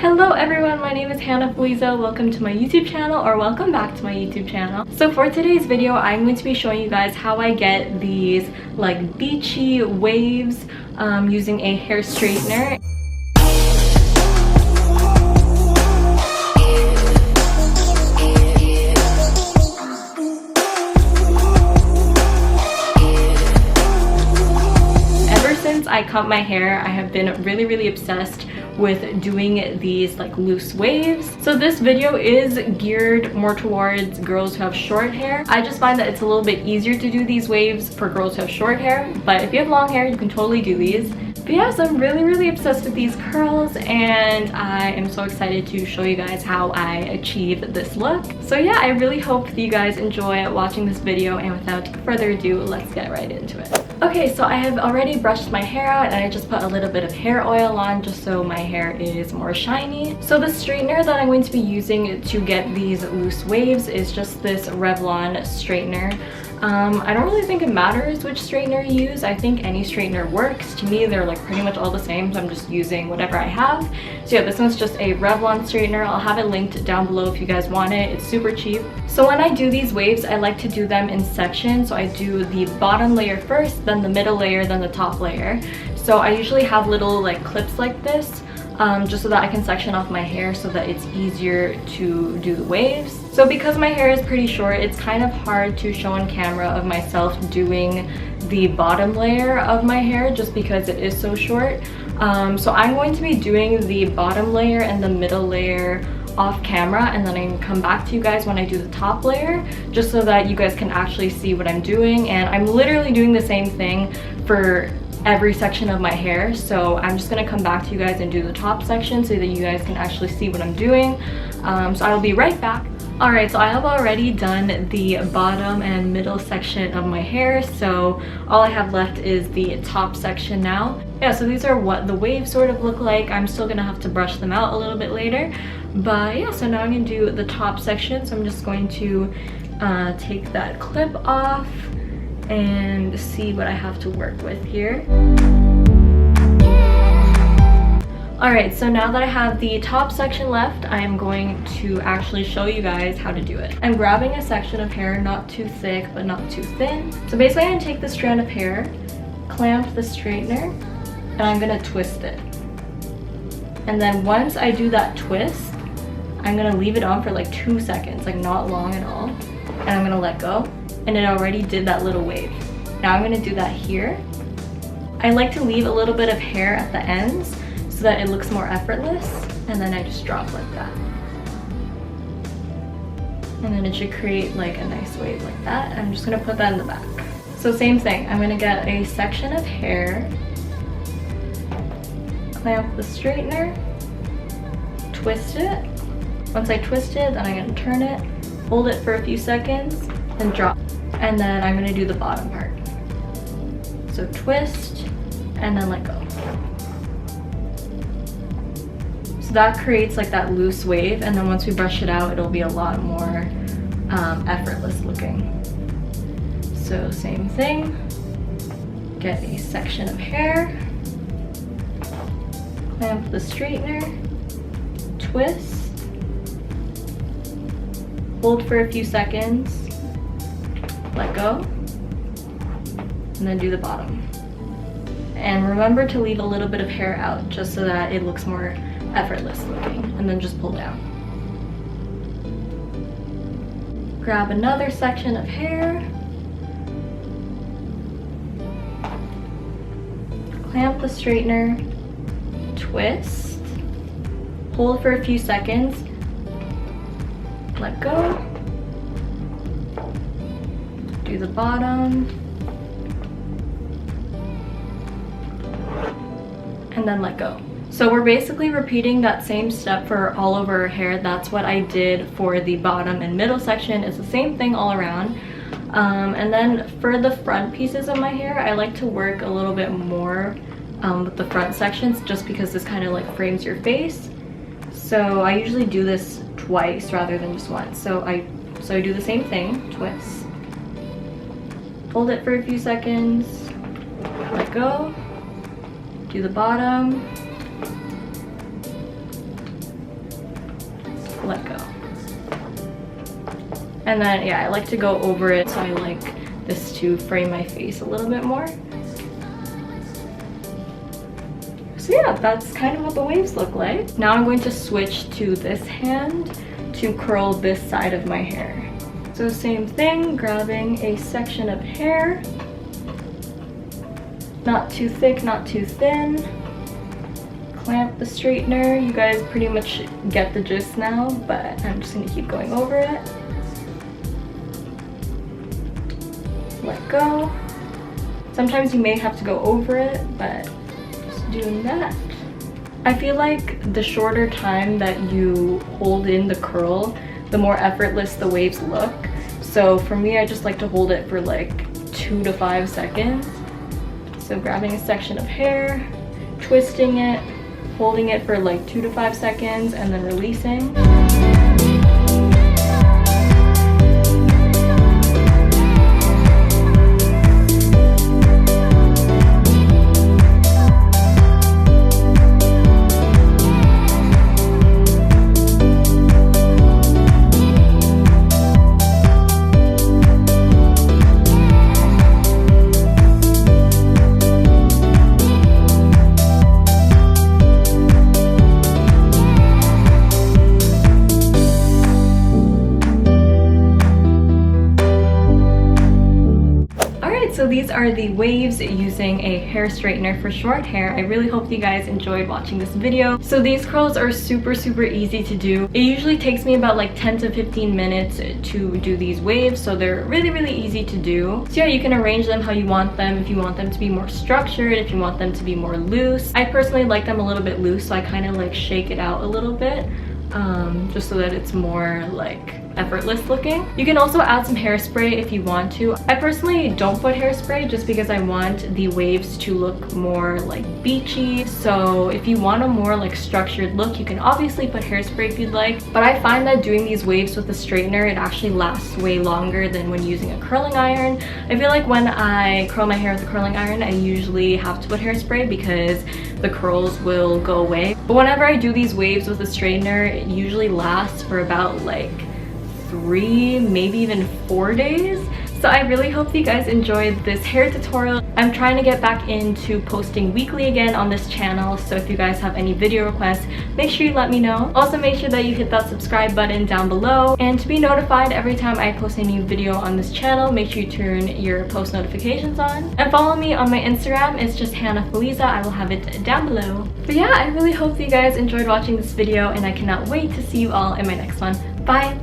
Hello everyone, my name is Feliza. Welcome to my YouTube channel, or welcome back to my YouTube channel. So for today's video, I'm going to be showing you guys how I get these like beachy waves using a hair straightener. Ever since I cut my hair, I have been really obsessed with doing these like loose waves. So this video is geared more towards girls who have short hair. I just find that it's a little bit easier to do these waves for girls who have short hair, but if you have long hair, you can totally do these. But yeah, so I'm really obsessed with these curls, and I am so excited to show you guys how I achieve this look. So yeah, I really hope that you guys enjoy watching this video, and without further ado, let's get right into it. Okay, so I have already brushed my hair out, and I just put a little bit of hair oil on just so my hair is more shiny. So the straightener that I'm going to be using to get these loose waves is just this Revlon straightener. I don't really think it matters which straightener you use. I think any straightener works. To me, they're like pretty much all the same, so I'm just using whatever I have. So yeah, this one's just a Revlon straightener. I'll have it linked down below if you guys want it. It's super cheap. So when I do these waves, I like to do them in sections. So I do the bottom layer first, then the middle layer, then the top layer. So I usually have little like clips like this, just so that I can section off my hair so that it's easier to do the waves. So because my hair is pretty short, it's kind of hard to show on camera of myself doing the bottom layer of my hair just because it is so short. So I'm going to be doing the bottom layer and the middle layer off camera, and then I can come back to you guys when I do the top layer just so that you guys can actually see what I'm doing. And I'm literally doing the same thing for every section of my hair, so I'm just gonna come back to you guys and do the top section so that you guys can actually see what I'm doing. So I'll be right back. Alright, so I have already done the bottom and middle section of my hair, so all I have left is the top section now. Yeah, so these are what the waves sort of look like. I'm still gonna have to brush them out a little bit later, but yeah, so now I'm gonna do the top section. So I'm just going to take that clip off and see what I have to work with here. Alright, so now that I have the top section left, I am going to actually show you guys how to do it. I'm grabbing a section of hair, not too thick but not too thin. So basically I'm gonna take the strand of hair, clamp the straightener, and I'm gonna twist it. And then once I do that twist, I'm gonna leave it on for like 2 seconds, like not long at all. And I'm gonna let go. And it already did that little wave. Now I'm gonna do that here. I like to leave a little bit of hair at the ends so that it looks more effortless, and then I just drop like that. And then it should create like a nice wave like that. I'm just gonna put that in the back. So same thing, I'm gonna get a section of hair, clamp the straightener, twist it. Once I twist it, then I'm gonna turn it, hold it for a few seconds, and drop. And then I'm gonna do the bottom part. So twist and then let go. So that creates like that loose wave, and then once we brush it out, it'll be a lot more effortless looking. So same thing, get a section of hair, clamp the straightener, twist, hold for a few seconds, let go, and then do the bottom. And remember to leave a little bit of hair out just so that it looks more effortless looking, and then just pull down. Grab another section of hair, clamp the straightener, twist, hold for a few seconds, let go, do the bottom, and then let go. So we're basically repeating that same step for all over our hair. That's what I did for the bottom and middle section. It's the same thing all around. And then for the front pieces of my hair, I like to work a little bit more with the front sections just because this kind of like frames your face. So I usually do this twice rather than just once. So I do the same thing, twist, hold it for a few seconds, let go, do the bottom, let go. And then, yeah, I like to go over it, so I like this to frame my face a little bit more. So yeah, that's kind of what the waves look like. Now I'm going to switch to this hand to curl this side of my hair. So same thing, grabbing a section of hair. Not too thick, not too thin. Clamp the straightener. You guys pretty much get the gist now, but I'm just gonna keep going over it. Let go. Sometimes you may have to go over it, but just doing that. I feel like the shorter time that you hold in the curl, the more effortless the waves look. So for me, I just like to hold it for like 2 to 5 seconds. So grabbing a section of hair, twisting it, holding it for like 2 to 5 seconds, and then releasing. So these are the waves using a hair straightener for short hair. I really hope you guys enjoyed watching this video. So these curls are super easy to do. It usually takes me about like 10 to 15 minutes to do these waves, so they're really easy to do. So yeah, you can arrange them how you want them. If you want them to be more structured, if you want them to be more loose. I personally like them a little bit loose, so I kind of like shake it out a little bit, just so that it's more like effortless looking. You can also add some hairspray if you want to. I personally don't put hairspray just because I want the waves to look more like beachy. So if you want a more like structured look, you can obviously put hairspray if you'd like. But I find that doing these waves with a straightener, it actually lasts way longer than when using a curling iron. I feel like when I curl my hair with a curling iron, I usually have to put hairspray because the curls will go away. But whenever I do these waves with a straightener, it usually lasts for about like 3, maybe even 4 days. So I really hope you guys enjoyed this hair tutorial. I'm trying to get back into posting weekly again on this channel, so if you guys have any video requests, make sure you let me know. Also make sure that you hit that subscribe button down below, and to be notified every time I post a new video on this channel, make sure you turn your post notifications on. And follow me on my Instagram, it's just Hannah Feliza. I will have it down below. But yeah, I really hope you guys enjoyed watching this video, and I cannot wait to see you all in my next one. Bye!